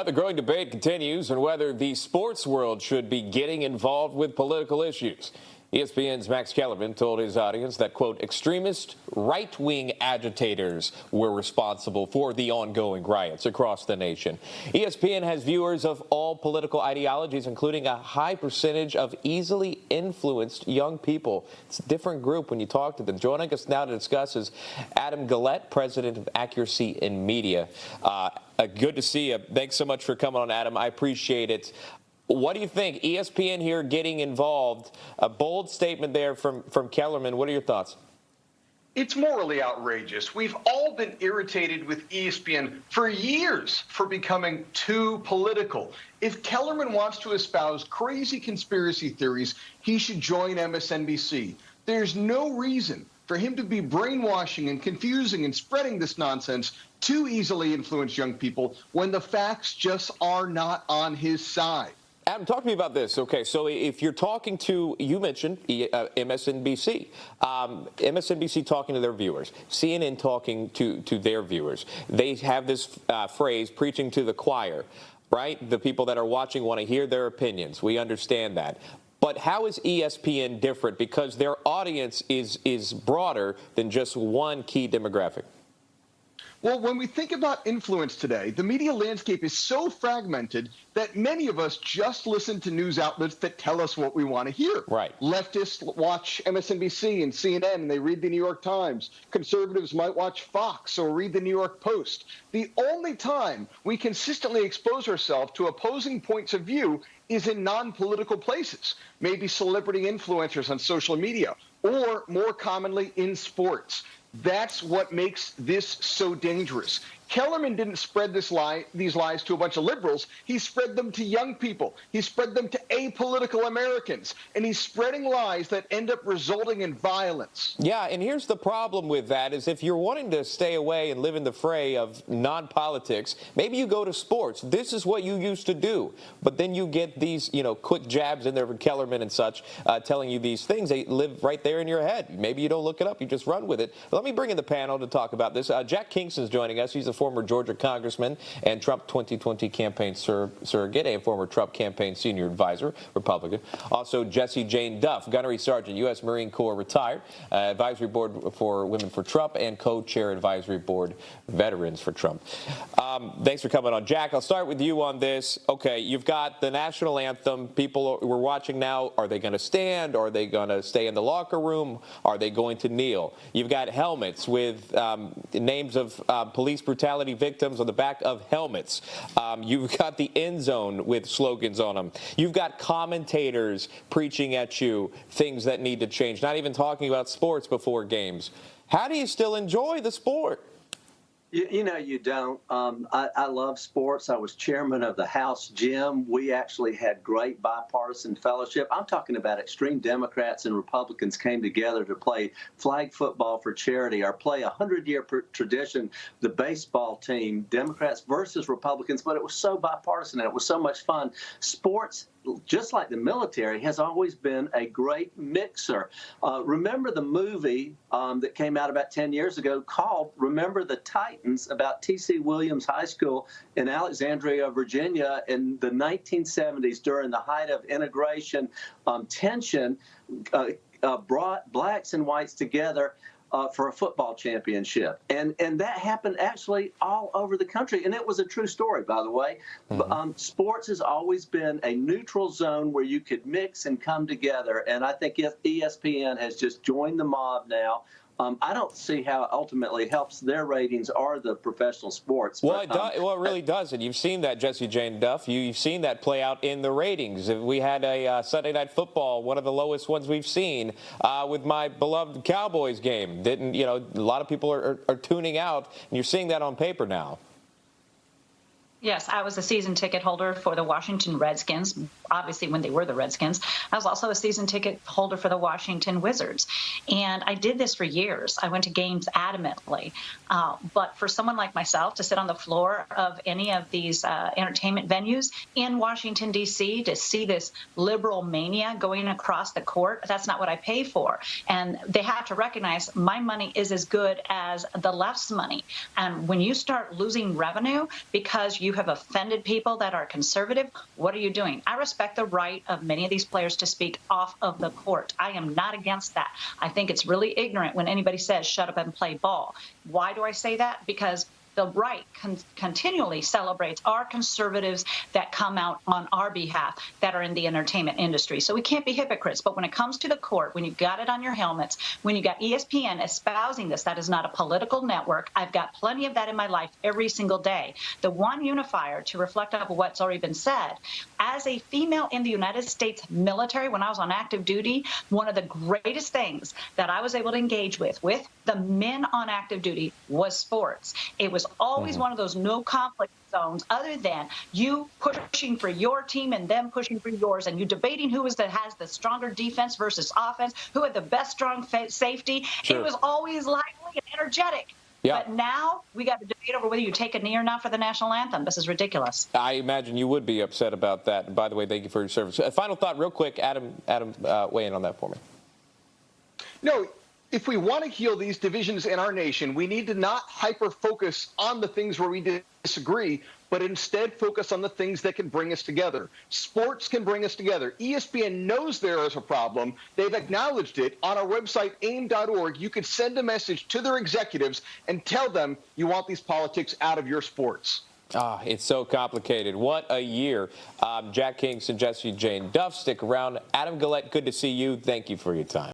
The growing debate continues on whether the sports world should be getting involved with political issues. ESPN's Max Kellerman told his audience that, quote, extremist right-wing agitators were responsible for the ongoing riots across the nation. ESPN has viewers of all political ideologies, including a high percentage of easily influenced young people. It's a different group when you talk to them. Joining us now to discuss is Adam Guillette, president of Accuracy in Media. Good to see you. Thanks so much for coming on, Adam. I appreciate it. What do you think? ESPN here getting involved. A bold statement there from Kellerman. What are your thoughts? It's morally outrageous. We've all been irritated with ESPN for years for becoming too political. If Kellerman wants to espouse crazy conspiracy theories, he should join MSNBC. There's no reason for him to be brainwashing and confusing and spreading this nonsense to easily influence young people when the facts just are not on his side. Adam, talk to me about this. Okay, so if you're talking to, you mentioned MSNBC, MSNBC talking to their viewers, CNN talking to their viewers. They have this phrase, preaching to the choir, right? The people that are watching want to hear their opinions. We understand that. But how is ESPN different? Because their audience is broader than just one key demographic. Well, when we think about influence today, the media landscape is so fragmented that many of us just listen to news outlets that tell us what we want to hear. Right. Leftists watch MSNBC and CNN, and they read the New York Times. Conservatives might watch Fox or read the New York Post. The only time we consistently expose ourselves to opposing points of view is in non-political places, maybe celebrity influencers on social media, or more commonly in sports. That's what makes this so dangerous. Kellerman didn't spread these lies to a bunch of liberals. He spread them to young people. He spread them to apolitical Americans. And he's spreading lies that end up resulting in violence. Yeah, and here's the problem with that is if you're wanting to stay away and live in the fray of non-politics, maybe you go to sports. This is what you used to do. But then you get these, quick jabs in there from Kellerman and such telling you these things. They live right there in your head. Maybe you don't look it up. You just run with it. Let me bring in the panel to talk about this. Jack Kingston's joining us. He's a former Georgia congressman and Trump 2020 campaign surrogate and former Trump campaign senior advisor, Republican. Also, Jessie Jane Duff, gunnery sergeant, U.S. Marine Corps retired, advisory board for Women for Trump, and co-chair advisory board Veterans for Trump. Thanks for coming on. Jack, I'll start with you on this. Okay, you've got the national anthem. People we're watching now, are they going to stand? Are they going to stay in the locker room? Are they going to kneel? You've got helmets with names of police brutality victims on the back of helmets. You've got the end zone with slogans on them. You've got commentators preaching at you things that need to change, not even talking about sports before games. How do you still enjoy the sport? You don't. I love sports. I was chairman of the House Gym. We actually had great bipartisan fellowship. I'm talking about extreme Democrats and Republicans came together to play flag football for charity or play a 100-year tradition, the baseball team, Democrats versus Republicans. But it was so bipartisan and it was so much fun. Sports, just like the military, has always been a great mixer. Remember the movie that came out about 10 years ago called Remember the Titans, about T.C. Williams High School in Alexandria, Virginia in the 1970s during the height of integration tension, brought blacks and whites together for a football championship. And that happened actually all over the country. And it was a true story, by the way. Mm-hmm. Sports has always been a neutral zone where you could mix and come together. And I think if ESPN has just joined the mob now, I don't see how it ultimately helps their ratings or the professional sports. Well, it really does. And you've seen that, Jessie Jane Duff. You've seen that play out in the ratings. We had a Sunday Night Football, one of the lowest ones we've seen, with my beloved Cowboys game. A lot of people are tuning out, and you're seeing that on paper now. Yes, I was a season ticket holder for the Washington Redskins, obviously when they were the Redskins. I was also a season ticket holder for the Washington Wizards. And I did this for years. I went to games adamantly. But for someone like myself to sit on the floor of any of these entertainment venues in Washington, D.C., to see this liberal mania going across the court, that's not what I pay for. And they have to recognize my money is as good as the left's money. And when you start losing revenue because you you have offended people that are conservative, what are you doing? I respect the right of many of these players to speak off of the court. I am not against that. I think it's really ignorant when anybody says, shut up and play ball. Why do I say that? Because the right continually celebrates our conservatives that come out on our behalf that are in the entertainment industry. So we can't be hypocrites. But when it comes to the court, when you've got it on your helmets, when you got ESPN espousing this, that is not a political network. I've got plenty of that in my life every single day. The one unifier, to reflect off of what's already been said, as a female in the United States military, when I was on active duty, one of the greatest things that I was able to engage with the men on active duty was sports. It was always one of those no conflict zones, other than you pushing for your team and them pushing for yours, and you debating who has the stronger defense versus offense, who had the best strong safety. Sure. It was always lively and energetic. Yeah. But now we got to debate over whether you take a knee or not for the national anthem. This is ridiculous. I imagine you would be upset about that. And by the way, thank you for your service. Final thought, real quick, Adam, weigh in on that for me. No. If we want to heal these divisions in our nation, we need to not hyper-focus on the things where we disagree, but instead focus on the things that can bring us together. Sports can bring us together. ESPN knows there is a problem. They've acknowledged it. On our website, aim.org, you could send a message to their executives and tell them you want these politics out of your sports. It's so complicated. What a year. Jack Kingston, Jesse Jane Duff, stick around. Adam Guillette, good to see you. Thank you for your time.